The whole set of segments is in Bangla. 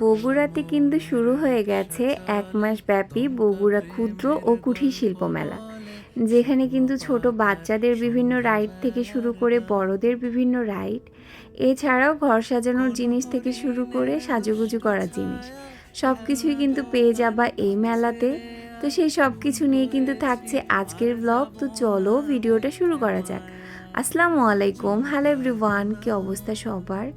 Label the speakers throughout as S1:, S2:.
S1: বগুড়াতে কিন্তু শুরু হয়ে গেছে 1 মাস ব্যাপী বগুড়া ক্ষুদ্র ও কুঠির শিল্প মেলা, যেখানে কিন্তু ছোট বাচ্চাদের বিভিন্ন রাইড থেকে শুরু করে বড়দের বিভিন্ন রাইড, এছাড়াও ঘর সাজানোর জিনিস থেকে শুরু করে সাজুগুজু করার জিনিস সব কিছুই কিন্তু পেয়ে যাবা এই মেলাতে। তো সেই সব কিছু নিয়ে কিন্তু থাকছে আজকের ব্লগ। তো চলো ভিডিওটা শুরু করা যাক। আসসালামু আলাইকুম, হ্যালো এভরিওয়ান, কি অবস্থা সবার?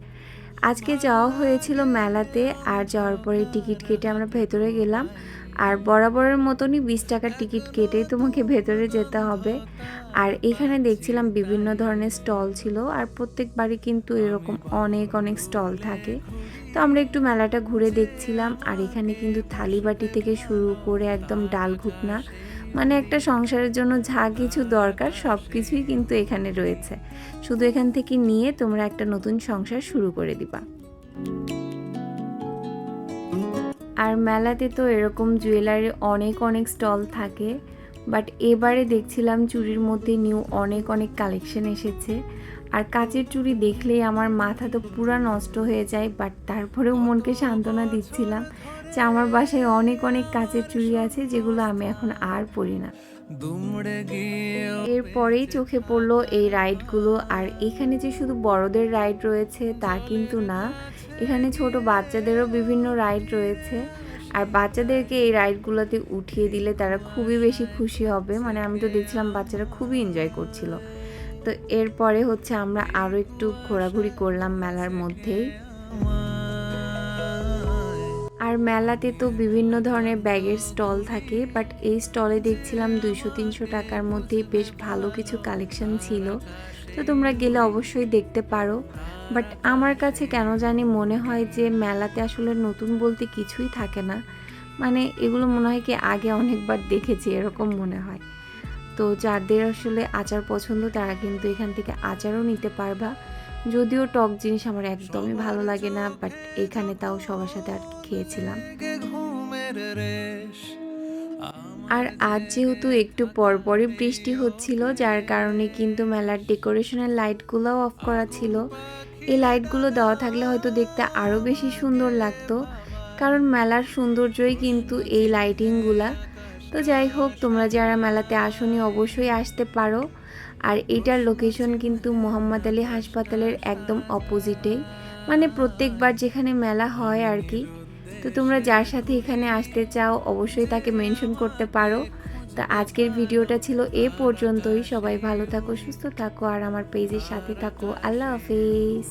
S1: আজকে যাওয়া হয়েছিল মেলাতে, আর যাওয়ার পরে টিকিট কেটে আমরা ভেতরে গেলাম। আর বরাবরের মতনই 20 টাকার টিকিট কেটেই তোমাকে ভেতরে যেতে হবে। আর এখানে দেখছিলাম বিভিন্ন ধরনের স্টল ছিল, আর প্রত্যেকবারই কিন্তু এরকম অনেক অনেক স্টল থাকে। তো আমরা একটু মেলাটা ঘুরে দেখছিলাম। আর এখানে কিন্তু থালিবাটি থেকে শুরু করে একদম ডাল ঘুটনা, মানে একটা সংসারের জন্য যা কিছু দরকার সব কিছুই কিন্তু এখানে রয়েছে। শুধু এখান থেকে নিয়ে তোমরা একটা নতুন সংসার শুরু করে দিবা। আর মেলাতে তো এরকম জুয়েলারি অনেক অনেক স্টল থাকে, বাট এবারে দেখছিলাম চুড়ির মধ্যে নিউ অনেক অনেক কালেকশন এসেছে। আর কাচের চুড়ি দেখলেই আমার মাথা তো পুরো নষ্ট হয়ে যায়, বাট তারপরেও মনকে সান্ত্বনা দিচ্ছিলাম যে আমার বাসায় অনেক অনেক কাচের চুড়ি আছে যেগুলো আমি এখন আর পরি না। এরপরেই চোখে পড়লো এই রাইডগুলো। আর এখানে যে শুধু বড়দের রাইড রয়েছে তা কিন্তু না, এখানে ছোট বাচ্চাদেরও বিভিন্ন রাইড রয়েছে। আর বাচ্চাদেরকে এই রাইডগুলোতে উঠিয়ে দিলে তারা খুবই বেশি খুশি হবে, মানে আমি তো দেখছিলাম বাচ্চারা খুবই এনজয় করছিল। তো এরপরে হচ্ছে আমরা আরও একটু ঘোরাঘুরি করলাম মেলার মধ্যেই। আর মেলাতে তো বিভিন্ন ধরনের ব্যাগের স্টল থাকে, বাট এই স্টলে দেখছিলাম 200-300 টাকার মধ্যেই বেশ ভালো কিছু কালেকশন ছিল। তো তোমরা গেলে অবশ্যই দেখতে পারো। বাট আমার কাছে কেন জানি মনে হয় যে মেলাতে আসলে নতুন বলতে কিছুই থাকে না, মানে এগুলো মনে হয় কি আগে অনেকবার দেখেছি এরকম মনে হয়। তো যাদের আসলে আচার পছন্দ তারা কিন্তু এখান থেকে আচারও নিতে পারবা। যদিও টক জিনিস আমার একদমই ভালো লাগে না, বাট এখানে তাও সবার সাথে আর খেয়েছিলাম। আর আজ যেহেতু একটু পরপরই বৃষ্টি হচ্ছিল, যার কারণে কিন্তু মেলার ডেকোরেশনের লাইটগুলোও অফ করা ছিল। এই লাইটগুলো দেওয়া থাকলে হয়তো দেখতে আরও বেশি সুন্দর লাগতো, কারণ মেলার সৌন্দর্যই কিন্তু এই লাইটিংগুলা। তো যাই হোক, তোমরা যারা মেলাতে আসোনি অবশ্যই আসতে পারো। আর এটার লোকেশন কিন্তু মোহাম্মদ আলী হাসপাতালের একদম অপোজিটেই, মানে প্রত্যেকবার যেখানে মেলা হয় আর কি। তো তোমরা যার সাথে এখানে আসতে চাও অবশ্যই তাকে মেনশন করতে পারো। তো আজকের ভিডিওটা ছিল এ পর্যন্তই। সবাই ভালো থাকো, সুস্থ থাকো, আর আমার পেজের সাথে থাকো। আল্লাহ হাফেজ।